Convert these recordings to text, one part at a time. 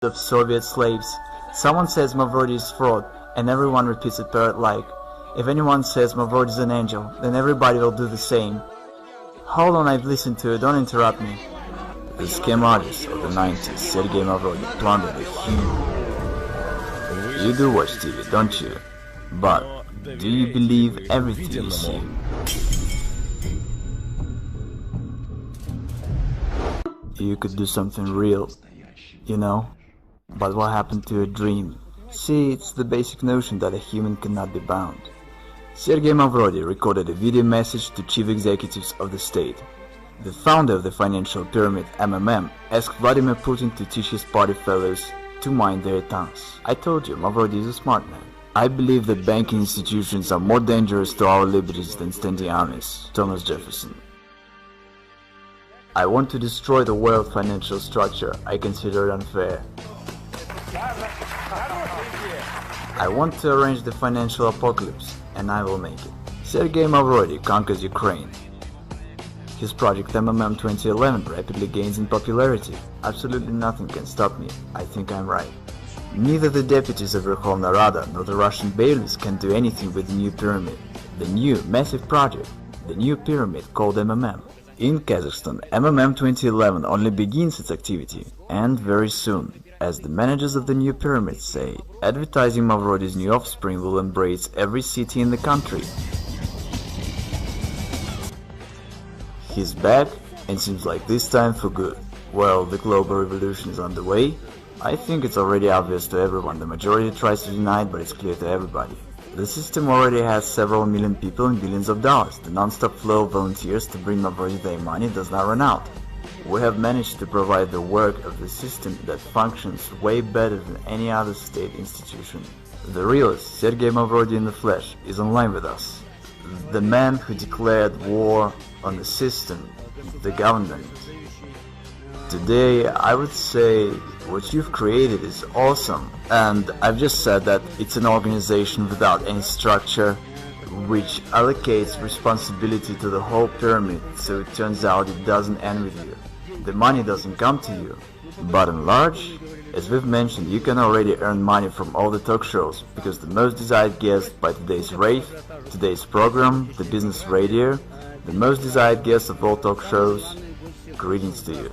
of Soviet slaves. Someone says Mavrodi is fraud, and everyone repeats it parrot-like. If anyone says Mavrodi is an angel, then everybody will do the same. Hold on, I've listened to it, don't interrupt me. The scam artist of the 90s, Sergei Mavrodi, planted a huge... You do watch TV, don't you? But do you believe everything you see? You could do something real, you know? But what happened to your dream? See, it's the basic notion that a human cannot be bound. Sergei Mavrodi recorded a video message to chief executives of the state. The founder of the financial pyramid, MMM, asked Vladimir Putin to teach his party fellows to mind their tongues. I told you, Mavrodi is a smart man. I believe that banking institutions are more dangerous to our liberties than standing armies. Thomas Jefferson. I want to destroy the world financial structure. I consider it unfair. I want to arrange the financial apocalypse, and I will make it. Sergei Mavrodi conquers Ukraine. His project MMM 2011 rapidly gains in popularity. Absolutely nothing can stop me. I think I'm right. Neither the deputies of Verkhovna Rada nor the Russian bailiffs can do anything with the new pyramid. The new, massive project, the new pyramid called MMM. In Kazakhstan, MMM 2011 only begins its activity, and very soon, as the managers of the new pyramid say, advertising Mavrodi's new offspring will embrace every city in the country. He's back, and seems like this time for good. Well, the global revolution is underway. I think it's already obvious to everyone. The majority tries to deny it, but it's clear to everybody. The system already has several million people and billions of dollars. The non-stop flow of volunteers to bring Mavrodi their money does not run out. We have managed to provide the work of the system that functions way better than any other state institution. The realist, Sergei Mavrodi in the flesh, is online with us. The man who declared war on the system, the government. Today, I would say what you've created is awesome, and I've just said that it's an organization without any structure, which allocates responsibility to the whole pyramid, so it turns out it doesn't end with you. The money doesn't come to you. But in large, as we've mentioned, you can already earn money from all the talk shows, because the most desired guest by today's rave, today's program, the business radio, the most desired guest of all talk shows, greetings to you.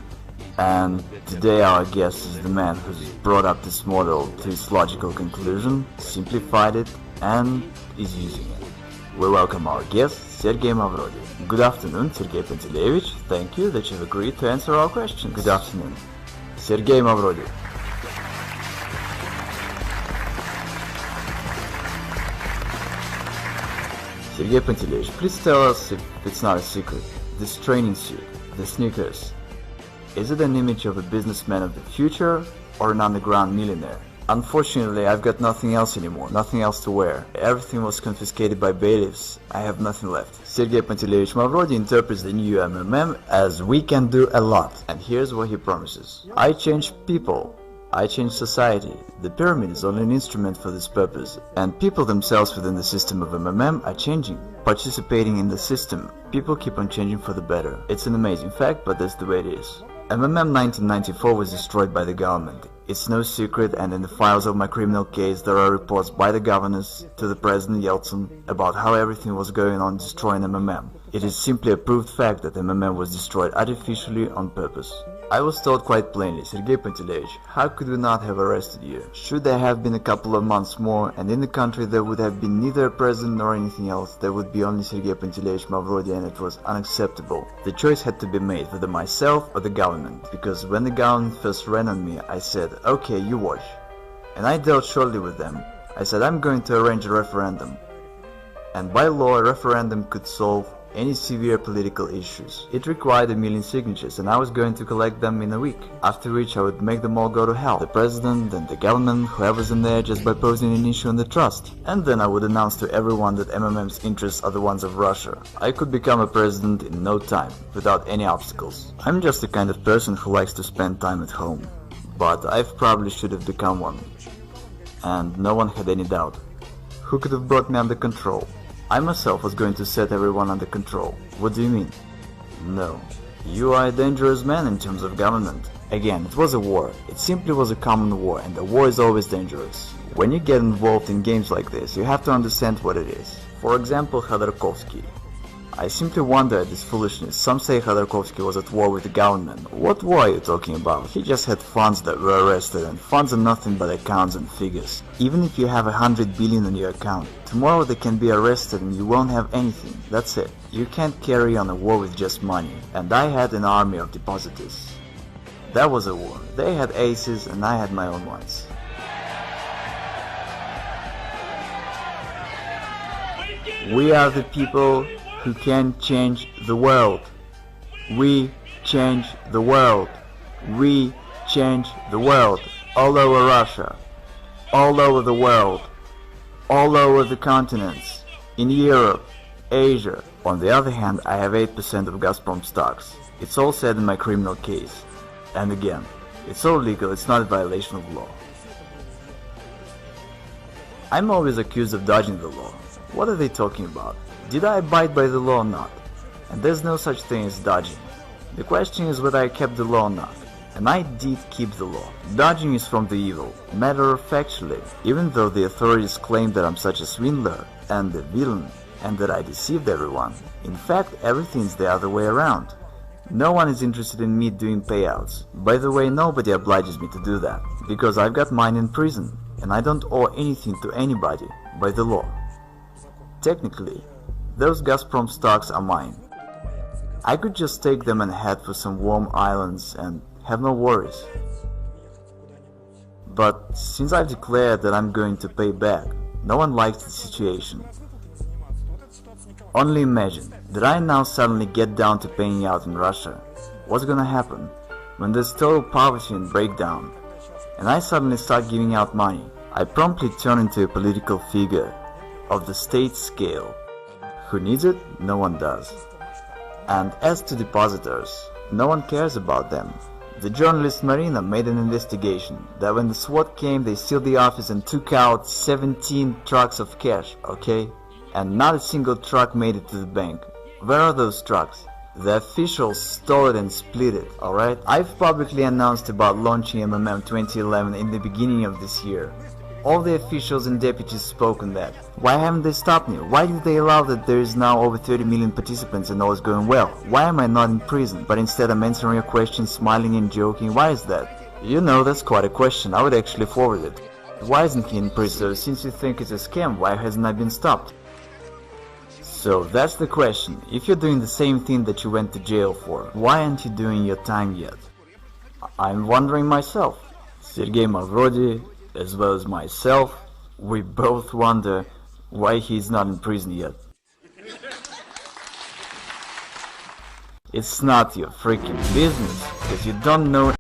And today our guest is the man who's brought up this model to its logical conclusion, simplified it, and is using it. We welcome our guest, Sergei Mavrodi. Good afternoon, Sergei Panteleyevich. Thank you that you've agreed to answer our questions. Good afternoon. Sergei Mavrodi. Sergei Panteleyevich, please tell us, if it's not a secret, this training suit, the sneakers, is it an image of a businessman of the future or an underground millionaire? Unfortunately, I've got nothing else anymore, nothing else to wear. Everything was confiscated by bailiffs. I have nothing left. Sergei Panteleyevich Mavrodi interprets the new MMM as we can do a lot. And here's what he promises. I change people. I change society. The pyramid is only an instrument for this purpose. And people themselves within the system of MMM are changing, participating in the system. People keep on changing for the better. It's an amazing fact, but that's the way it is. MMM 1994 was destroyed by the government. It's no secret, and in the files of my criminal case there are reports by the governors to the President Yeltsin about how everything was going on destroying MMM. It is simply a proved fact that MMM was destroyed artificially on purpose. I was told quite plainly, Sergei Panteleyevich, how could we not have arrested you? Should there have been a couple of months more, and in the country there would have been neither a president nor anything else, there would be only Sergei Panteleyevich Mavrodi, and it was unacceptable. The choice had to be made, whether myself or the government, because when the government first ran on me, I said, okay, you watch. And I dealt shortly with them. I said, I'm going to arrange a referendum. And by law, a referendum could solve any severe political issues. It required 1 million signatures, and I was going to collect them in a week, after which I would make them all go to hell. The president and the government, whoever's in there, just by posing an issue on the trust. And then I would announce to everyone that MMM's interests are the ones of Russia. I could become a president in no time, without any obstacles. I'm just the kind of person who likes to spend time at home. But I probably should have become one. And no one had any doubt. Who could have brought me under control? I myself was going to set everyone under control. What do you mean? No. You are a dangerous man in terms of government, Again, it was a war. It simply was a common war, and the war is always dangerous. When you get involved in games like this, you have to understand what it is. For example, Khodorkovsky. I simply wonder at this foolishness. Some say Khodorkovsky was at war with the government. What war are you talking about? He just had funds that were arrested, and funds are nothing but accounts and figures. Even if you have 100 billion on your account, tomorrow they can be arrested and you won't have anything. That's it. You can't carry on a war with just money. And I had an army of depositors. That was a war. They had aces and I had my own ones. We are the people who can change the world. We change the world. We change the world. All over Russia. All over the world. All over the continents. In Europe. Asia. On the other hand, I have 8% of Gazprom stocks. It's all said in my criminal case. And again, it's all legal, it's not a violation of law. I'm always accused of dodging the law. What are they talking about? Did I abide by the law or not? And there's no such thing as dodging. The question is whether I kept the law or not. And I did keep the law. Dodging is from the evil. Matter of factually, even though the authorities claim that I'm such a swindler and a villain and that I deceived everyone, in fact everything's the other way around. No one is interested in me doing payouts. By the way, nobody obliges me to do that, because I've got mine in prison, and I don't owe anything to anybody by the law. Technically, those Gazprom stocks are mine. I could just take them and head for some warm islands and have no worries. But since I've declared that I'm going to pay back, no one likes the situation. Only imagine that I now suddenly get down to paying out in Russia. What's gonna happen when there's total poverty and breakdown, and I suddenly start giving out money? I promptly turn into a political figure of the state scale. Who needs it? No one does. And as to depositors, no one cares about them. The journalist Marina made an investigation that when the SWAT came, they sealed the office and took out 17 trucks of cash, okay? And not a single truck made it to the bank. Where are those trucks? The officials stole it and split it, alright? I've publicly announced about launching MMM 2011 in the beginning of this year. All the officials and deputies spoke on that. Why haven't they stopped me? Why did they allow that there is now over 30 million participants and all is going well? Why am I not in prison, but instead I'm answering your questions, smiling and joking? Why is that? You know, that's quite a question. I would actually forward it. Why isn't he in prison? Since you think it's a scam, why hasn't I been stopped? So that's the question. If you're doing the same thing that you went to jail for, why aren't you doing your time yet? I'm wondering myself. Sergei Mavrodi, as well as myself, we both wonder why he's not in prison yet. It's not your freaking business, because you don't know